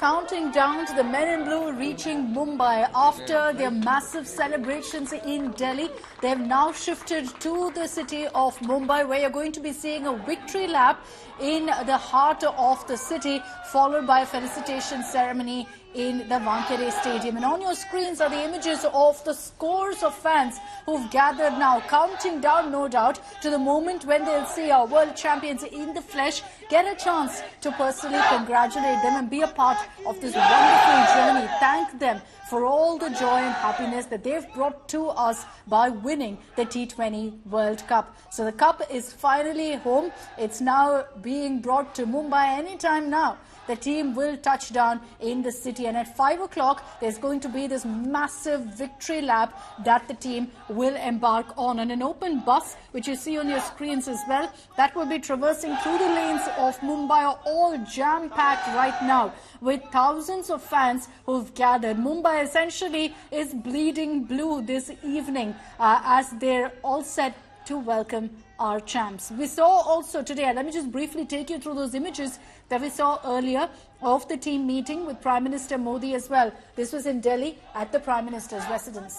counting down to the men in blue reaching Mumbai after their massive celebrations in Delhi. They've now shifted to the city of Mumbai, where you're going to be seeing a victory lap in the heart of the city, followed by a felicitation ceremony in the Wankhede Stadium. And on your screens are the images of the scores of fans who've gathered now, counting down, no doubt, to the moment when they'll see our world champions in the flesh, get a chance to personally congratulate them and be a part of this wonderful journey. Thank them for all the joy and happiness that they've brought to us by winning the T20 World Cup. So the cup is finally home. It's now being brought to Mumbai anytime now. The team will touch down in the city, and at 5 o'clock there's going to be this massive victory lap that the team will embark on. And an open bus, which you see on your screens as well, that will be traversing through the lanes of Mumbai, are all jam-packed right now with thousands of fans who've gathered. Mumbai essentially is bleeding blue this evening as they're all set to welcome our champs. We saw also today, let me just briefly take you through those images that we saw earlier of the team meeting with Prime Minister Modi as well. This was in Delhi at the Prime Minister's residence.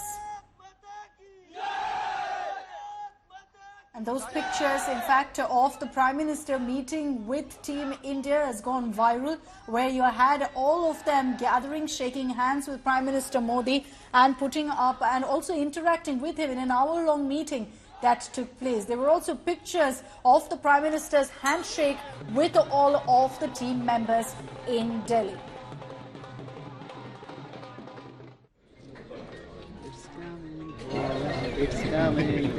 And those pictures, in fact, of the Prime Minister meeting with Team India has gone viral, where you had all of them gathering, shaking hands with Prime Minister Modi and putting up and also interacting with him in an hour-long meeting that took place. There were also pictures of the Prime Minister's handshake with all of the team members in Delhi. It's coming. It's coming.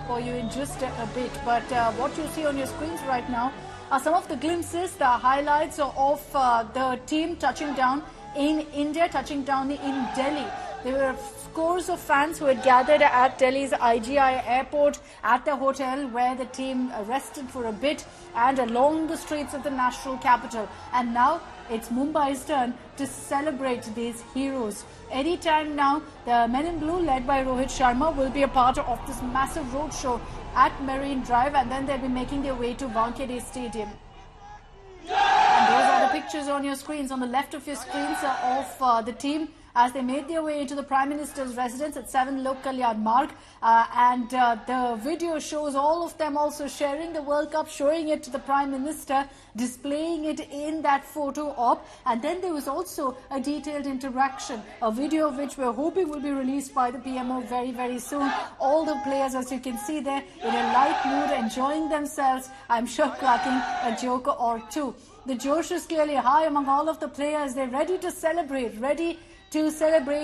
For you in just a bit, but what you see on your screens right now are some of the glimpses, the highlights of the team touching down in India, touching down in Delhi. There were scores of fans who had gathered at Delhi's IGI airport, at the hotel where the team rested for a bit, and along the streets of the national capital. And now it's Mumbai's turn to celebrate these heroes. Anytime now, the Men in Blue, led by Rohit Sharma, will be a part of this massive roadshow at Marine Drive, and then they'll be making their way to Wankhede Stadium. And those are the pictures on your screens, on the left of your screens, of the team as they made their way into the Prime Minister's residence at 7 Lok Kalyan Marg. And the video shows all of them also sharing the World Cup, showing it to the Prime Minister, displaying it in that photo op. And then there was also a detailed interaction, a video of which we're hoping will be released by the PMO very, very soon. All the players, as you can see there, in a light mood, enjoying themselves, I'm sure cracking a joke or two. The josh is clearly high among all of the players. They're ready to celebrate,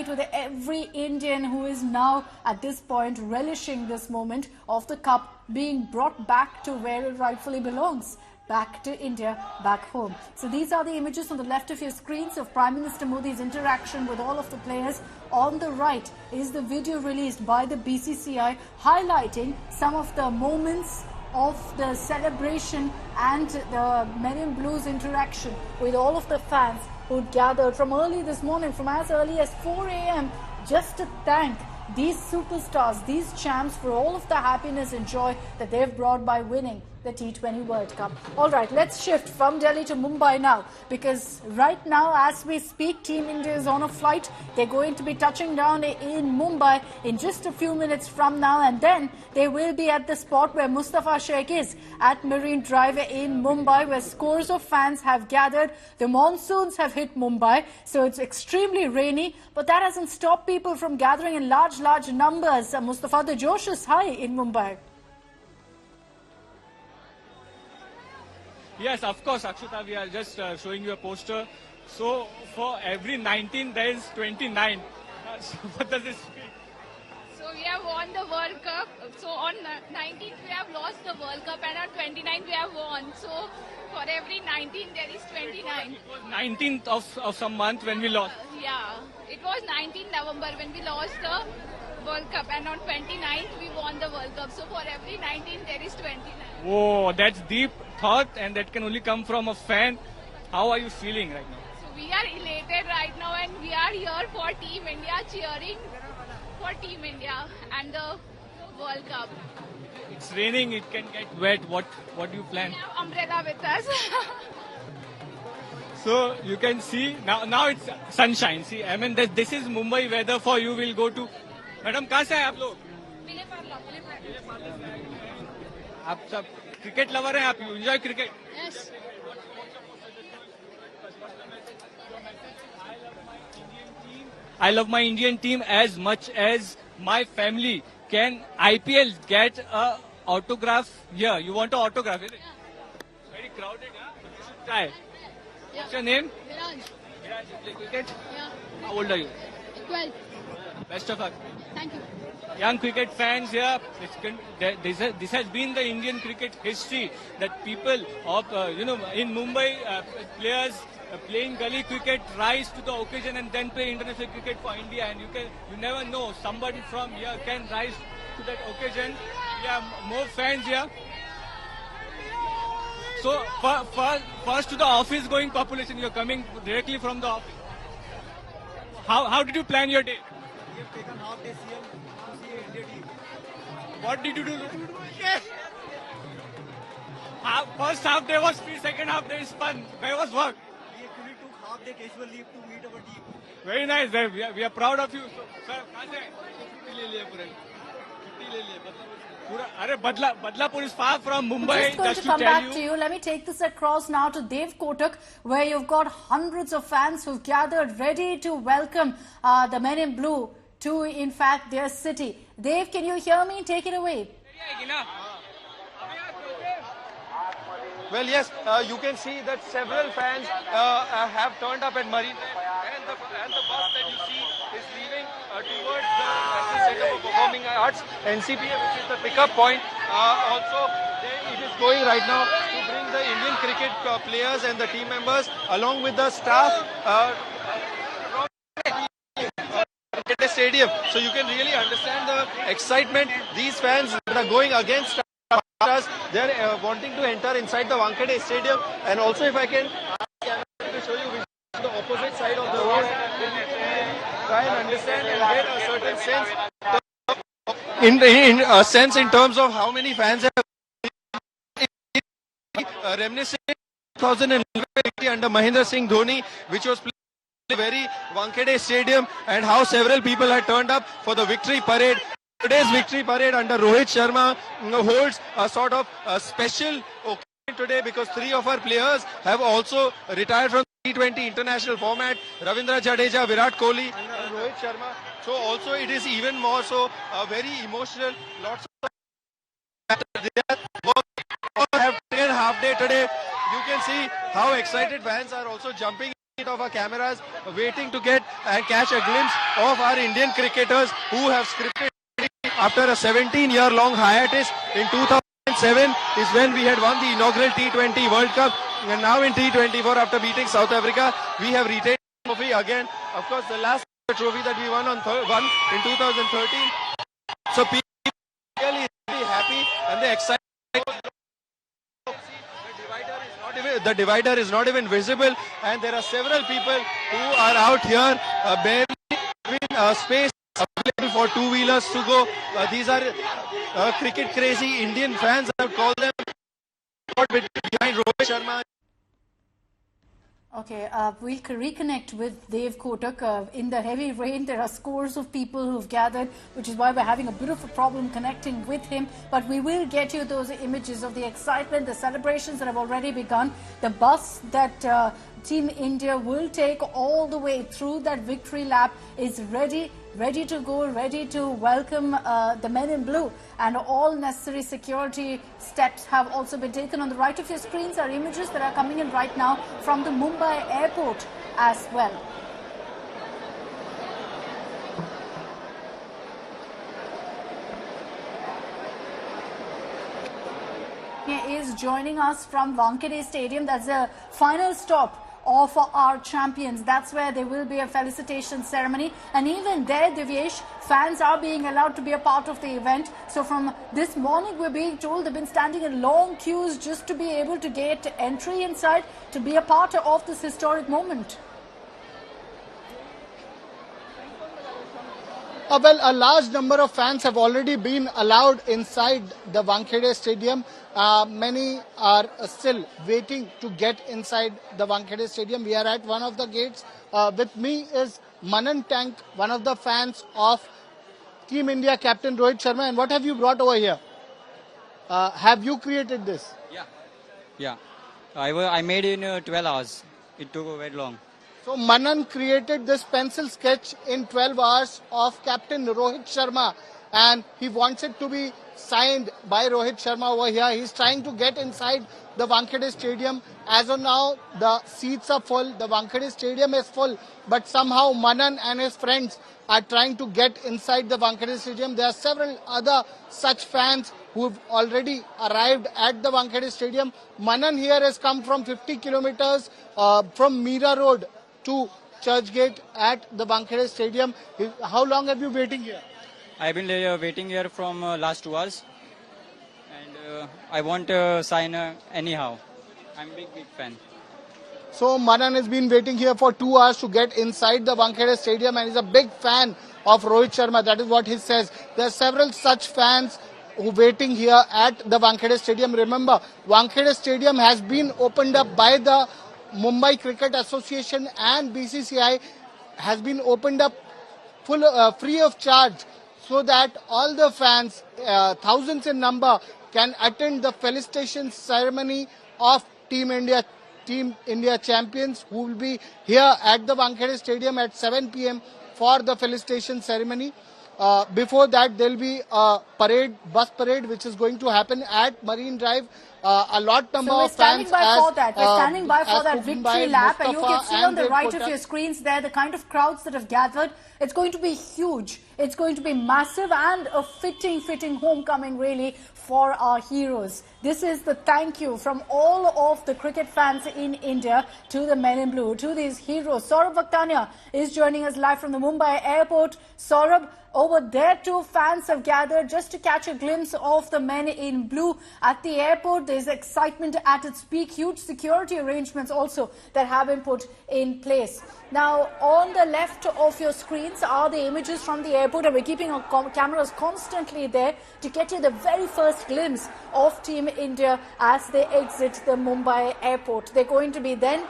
with every Indian who is now at this point relishing this moment of the cup being brought back to where it rightfully belongs, back to India, back home. So these are the images on the left of your screens of Prime Minister Modi's interaction with all of the players. On the right is the video released by the BCCI highlighting some of the moments of the celebration and the Men in Blue's interaction with all of the fans who gathered from early this morning, from as early as 4 a.m. just to thank these superstars, these champs, for all of the happiness and joy that they've brought by winning the T20 World Cup. All right, let's shift from Delhi to Mumbai now, because right now as we speak, Team India is on a flight. They're going to be touching down in Mumbai in just a few minutes from now, and then they will be at the spot where Mustafa Sheikh is, at Marine Drive in Mumbai, where scores of fans have gathered. The monsoons have hit Mumbai, so it's extremely rainy, but that hasn't stopped people from gathering in large numbers. Mustafa, the josh is high in Mumbai. Yes, of course, Akshata, we are just showing you a poster. So, for every 19, there is 29. So what does this mean? So, we have won the World Cup. So, on 19th, we have lost the World Cup, and on 29th, we have won. So, for every 19, there is 29. It was 19th of some month when we lost. Yeah, it was 19th November when we lost the World Cup, and on 29th, we won the World Cup. So, for every 19, there is 29. Whoa, that's deep thought, and that can only come from a fan. How are you feeling right now? So we are elated right now, and we are here for Team India, cheering for for Team India and the World Cup. It's raining, it can get wet. What do you plan? We have umbrella with us. So you can see now it's sunshine. See, I mean this is Mumbai weather for you. Will go to. Madam, कहाँ से हैं आप लोग? आप सब cricket lover हैं, आप enjoy cricket? Yes. I love my Indian team as much as my family. Can IPL get a autograph here? You want an autograph, is it? Very crowded, huh? You should try. What's your name? Viraj. Viraj, you play cricket? Yeah. How old are you? 12. Best of luck. Thank you. Young cricket fans here, this has been the Indian cricket history that people of, in Mumbai, players playing gully cricket rise to the occasion and then play international cricket for India. And you never know, somebody from here can rise to that occasion. We have more fans here. So first to the office going population, you're coming directly from the office. How did you plan your day? We have taken half day CM to see India team. What did you do? First half day was free, second half day is fun. Where was work? We actually took half day casual leave to meet our team. Very nice. We are proud of you. Sir, कहाँ से? छुट्टी ले लिया पूरे. छुट्टी ले लिया. अरे Badlapur is far from Mumbai. Just going to come back to you. Let me take this across now to Dev Kotak, where you've got hundreds of fans who've gathered ready to welcome the men in blue to, in fact, their city. Dev, can you hear me? Take it away. Well, yes, you can see that several fans have turned up at Marine and the bus that you see is leaving towards the National Center for Performing Arts, NCPA, which is the pickup point. Also, it is going right now to bring the Indian cricket players and the team members along with the staff from the stadium. So you can really understand the excitement. These fans that are going against us, they're wanting to enter inside the Wankhede Stadium. And also, if I can to show you the opposite side of the road, then you can try and understand and get a certain sense in a sense in terms of how many fans have reminiscing 2011 under Mahendra Singh Dhoni, which was played in the very Wankhede Stadium, and how several people had turned up for the victory parade. Today's victory parade under Rohit Sharma holds a sort of a special occasion today because three of our players have also retired from T20 international format. Ravindra Jadeja, Virat Kohli and Rohit Sharma. So also it is even more so very emotional. Lots of have taken half day today. You can see how excited fans are also jumping of our cameras, waiting to get and catch a glimpse of our Indian cricketers who have scripted after a 17-year-long hiatus. In 2007 is when we had won the inaugural T20 World Cup, and now in T24 after beating South Africa, we have retained the trophy again. Of course, the last trophy that we won in 2013. So people are really happy and they excited. The divider is not even visible, and there are several people who are out here barely having space available for two-wheelers to go. These are cricket crazy Indian fans, I would call them, behind Rohit Sharma. Okay, we'll reconnect with Dev Kotak. In the heavy rain, there are scores of people who've gathered, which is why we're having a bit of a problem connecting with him. But we will get you those images of the excitement, the celebrations that have already begun. The bus that Team India will take all the way through that victory lap is ready to go, ready to welcome the men in blue, and all necessary security steps have also been taken. On the right of your screens are images that are coming in right now from the Mumbai airport as well. Is joining us from Wankhede Stadium. That's the final stop of our champions. That's where there will be a felicitation ceremony, and even there, Divyesh, fans are being allowed to be a part of the event. So from this morning, we're being told they've been standing in long queues just to be able to get entry inside to be a part of this historic moment. Well, a large number of fans have already been allowed inside the Wankhede Stadium. Many are still waiting to get inside the Wankhede Stadium. We are at one of the gates. With me is Manan Tank, one of the fans of Team India captain Rohit Sharma. And what have you brought over here? Have you created this? Yeah. I made it in 12 hours. It took very long. So Manan created this pencil sketch in 12 hours of Captain Rohit Sharma, and he wants it to be signed by Rohit Sharma over here. He's trying to get inside the Wankhede Stadium. As of now, the seats are full. The Wankhede Stadium is full, but somehow Manan and his friends are trying to get inside the Wankhede Stadium. There are several other such fans who've already arrived at the Wankhede Stadium. Manan here has come from 50 kilometers from Mira Road to Churchgate at the Wankhede Stadium. How long have you waiting here? I've been waiting here from last 2 hours. And I want to sign anyhow. I'm a big fan. So Manan has been waiting here for 2 hours to get inside the Wankhede Stadium, and he's a big fan of Rohit Sharma. That is what he says. There are several such fans who are waiting here at the Wankhede Stadium. Remember, Wankhede Stadium has been opened up by the Mumbai Cricket Association, and BCCI has been opened up free of charge, so that all the fans, thousands in number, can attend the felicitation ceremony of Team India champions, who will be here at the Wankhede Stadium at 7 p.m. for the felicitation ceremony. Before that, there will be a bus parade, which is going to happen at Marine Drive. A lot number of fans. We're standing by for that victory lap, and you can see on the right of your screens there the kind of crowds that have gathered. It's going to be huge. It's going to be massive and a fitting homecoming really for our heroes. This is the thank you from all of the cricket fans in India to the men in blue, to these heroes. Saurabh Vakhtania is joining us live from the Mumbai airport. Saurabh, over there too, fans have gathered just to catch a glimpse of the men in blue at the airport. There's excitement at its peak. Huge security arrangements also that have been put in place. Now, on the left of your screens are the images from the airport, and we're keeping our cameras constantly there to get you the very first glimpse of Team India as they exit the Mumbai airport. They're going to be then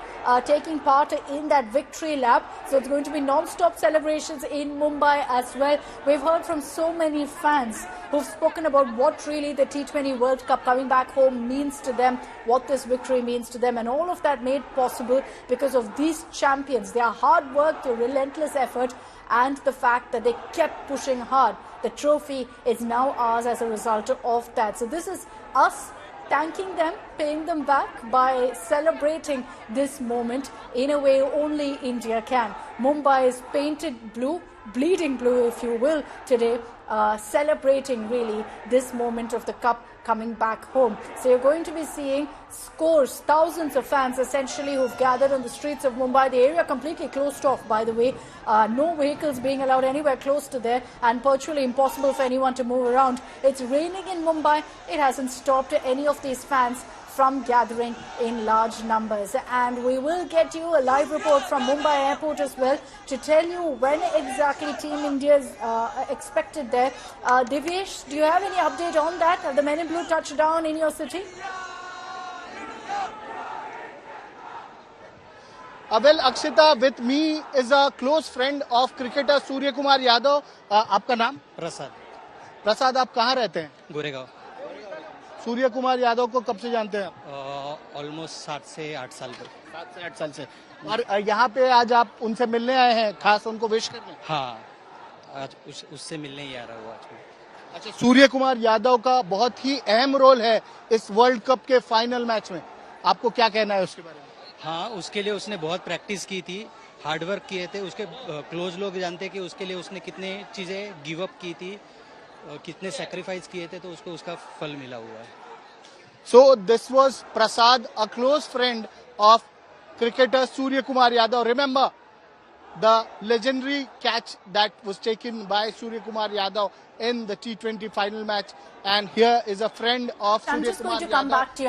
taking part in that victory lap. So it's going to be non-stop celebrations in Mumbai as well. We've heard from so many fans who've spoken about what really the T20 World Cup coming back home means to them, what this victory means to them, and all of that made possible because of these champions, their hard work, their relentless effort, and the fact that they kept pushing hard. The trophy is now ours as a result of that. So this is us thanking them, paying them back by celebrating this moment in a way only India can. Mumbai is painted blue, bleeding blue if you will, today, celebrating really this moment of the cup coming back home. So you're going to be seeing scores, thousands of fans essentially who've gathered on the streets of Mumbai. The area completely closed off, by the way. No vehicles being allowed anywhere close to there, and virtually impossible for anyone to move around. It's raining in Mumbai. It hasn't stopped any of these fans from gathering in large numbers. And we will get you a live report from Mumbai airport as well to tell you when exactly Team India is expected there. Divyesh, do you have any update on that? Have the men in blue touched down in your city? Well, Akshita, with me is a close friend of cricketer Surya Kumar Yadav. आपका नाम? प्रसाद. प्रसाद, आप कहाँ रहते हैं? गोरेगांव. सूर्य कुमार यादव को कब से जानते हैं? ऑलमोस्ट 7 से 8 साल से. 7 से 8 साल से. और यहाँ पे आज आप उनसे मिलने आए हैं, खास उनको विश करने? हाँ, आज उससे मिलने ही आ रहा हूँ आज. अच्छा, सूर्य कुमार यादव का बहुत ही अहम रोल है इस वर्ल्ड कप के फाइनल मैच में. आपको क्या कहना है उसके बारे में? हाँ, उसके लिए उसने बहुत प्रैक्टिस की थी, हार्डवर्क किए थे. उसके क्लोज लोग जानते हैं कि उसके लिए उसने कितने चीजें गिव अप की थी, कितने सैक्रिफाइस किए थे, तो उसको उसका फल मिला हुआ है. So this was Prasad, a close friend of cricketer Surya Kumar Yadav. Remember the legendary catch that was taken by Surya Kumar Yadav in the T20 final match, and here is a friend of Surya Kumar Yadav. I'm just going to come back to you.